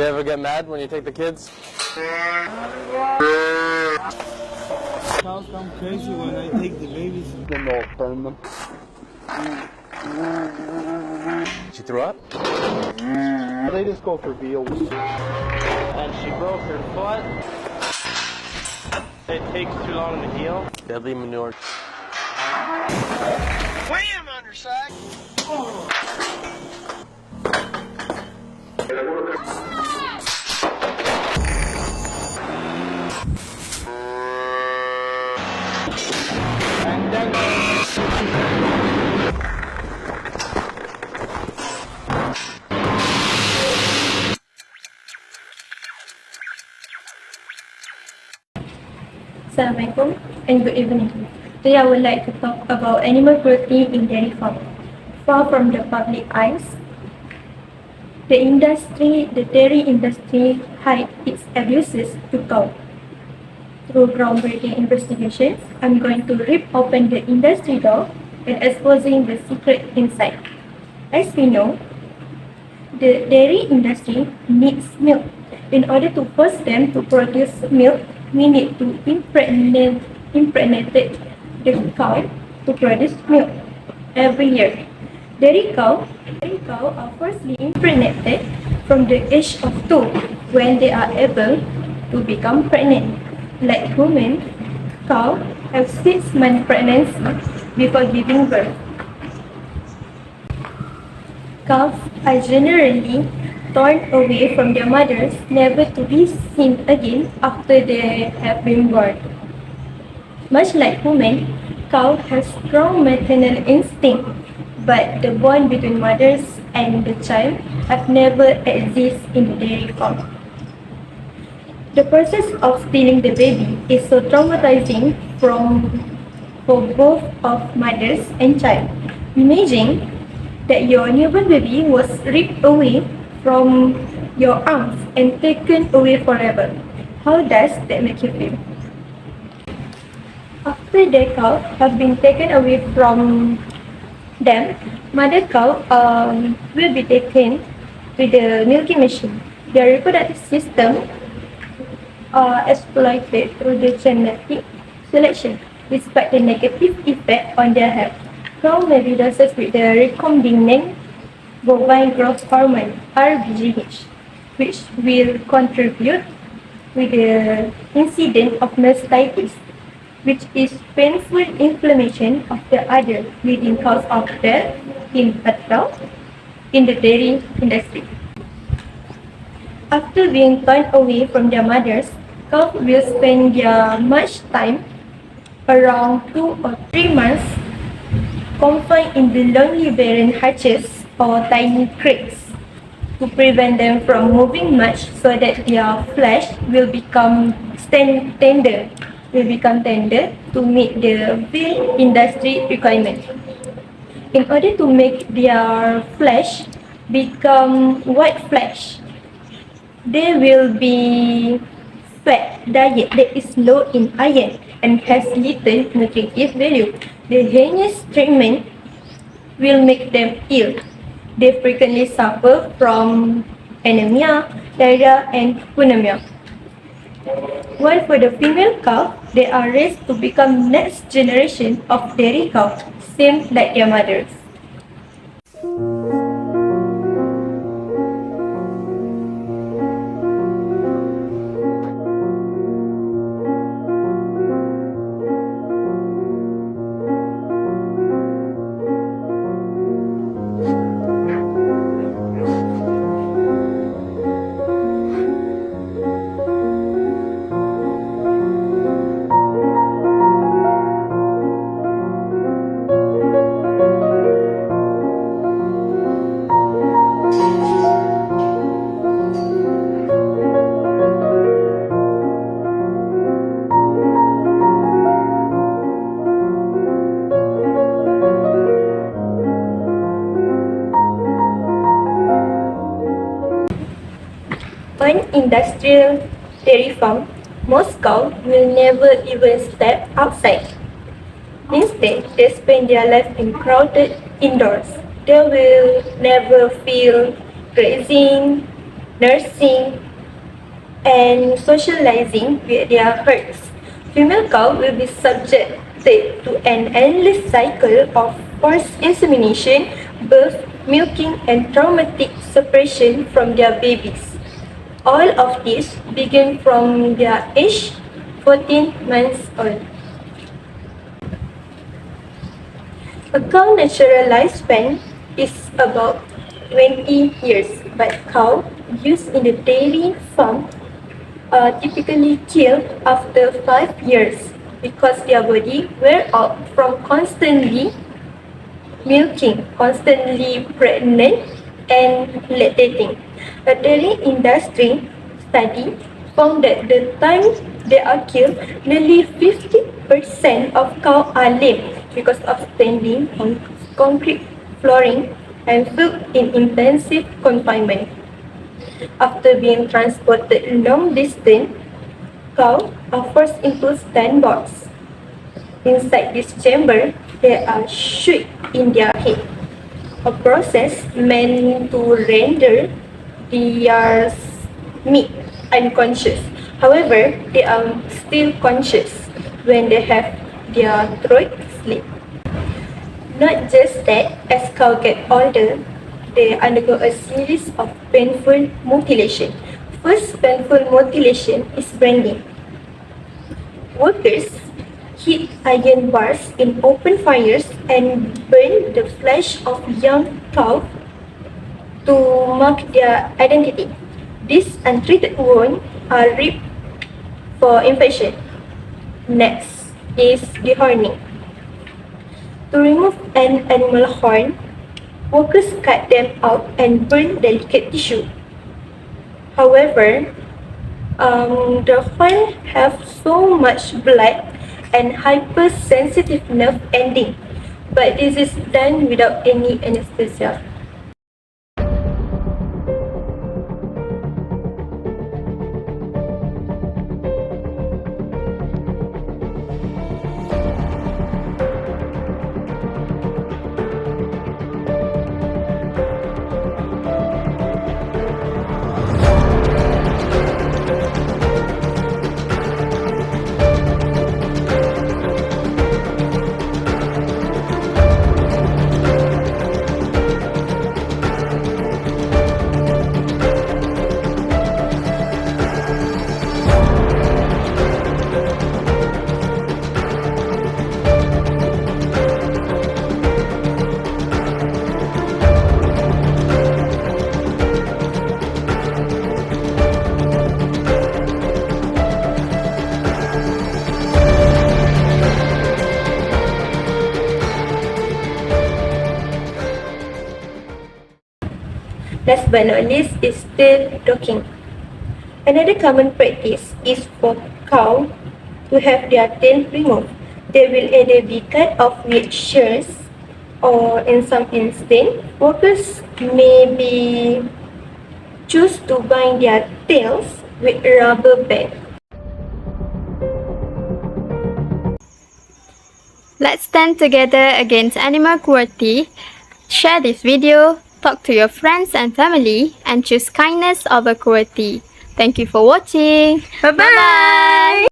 You ever get mad when you take the kids? Cows come crazy when I take the babies. Then they'll burn them. She threw up? They just go for veals. And she broke her foot. It takes too long to heal. Deadly manure. Wham on her side. Oh. And then Assalamualaikum and good evening. Today I would like to talk about animal cruelty in dairy farm. Far from the public eyes, the dairy industry hide its abuses to cow. Through groundbreaking investigation, I'm going to rip open the industry door and exposing the secret inside. As we know, the dairy industry needs milk. In order to force them to produce milk, we need to impregnate the cow to produce milk every year. Dairy cow are firstly impregnated from the age of 2 when they are able to become pregnant. Like women, cow have 6-month pregnancy before giving birth. Calves are generally torn away from their mothers, never to be seen again after they have been born. Much like women, cow has strong maternal instinct, but the bond between mothers and the child have never existed in the dairy farm. The process of stealing the baby is so traumatizing for both of mothers and child. Imagine that your newborn baby was ripped away from your arms and taken away forever. How does that make you feel? After the cow have been taken away from them, mother cow will be taken to the milking machine. Their reproductive system are exploited through the genetic selection, despite the negative effect on their health. Cow may be dosed with the recombinant bovine growth hormone (RBGH), which will contribute with the incidence of mastitis, which is painful inflammation of the udder, leading cause of death in the dairy industry. After being torn away from their mothers, cows will spend their much time, around 2 or 3 months, confined in the lonely barren hutches or tiny crates to prevent them from moving much, so that their flesh will become tender to meet the veal industry requirement. In order to make their flesh become white flesh, they will be fed diet that is low in iron and has little nutritive value. The heinous treatment will make them ill. They frequently suffer from anemia, diarrhea, and pneumonia. While for the female cow, they are raised to become next generation of dairy cows, same like their mothers. On industrial dairy farm, most cows will never even step outside. Instead, they spend their life in crowded indoors. They will never feel grazing, nursing, and socializing with their herds. Female cow will be subjected to an endless cycle of forced insemination, birth, milking, and traumatic separation from their babies. All of this begin from their age 14 months old. A cow natural lifespan is about 20 years, but cows used in the dairy farm are typically killed after 5 years because their body wear out from constantly milking, constantly pregnant, and lactating. A dairy industry study found that the time they are killed, nearly 50% of cows are lame because of standing on concrete flooring and filled in intensive confinement. After being transported long distance, cows are forced into standbox. Inside this chamber, there are shoots in their head, a process meant to render their meat unconscious. However, they are still conscious when they have their throat slit. Not just that, as cows get older, they undergo a series of painful mutilation. First painful mutilation is branding. Workers heat iron bars in open fires and burn the flesh of young cows to mark their identity. These untreated wounds are ripe for infection. Next is dehorning. To remove an animal horn, workers cut them out and burn delicate tissue. However, the horn have so much blood and hypersensitive nerve ending, but this is done without any anesthesia. Last but not least is tail docking. Another common practice is for cows to have their tail removed. They will either be cut off with shears or in some instance, workers may be choose to bind their tails with rubber band. Let's stand together against animal cruelty. Share this video, talk to your friends and family, and choose kindness over cruelty. Thank you for watching. Bye-bye.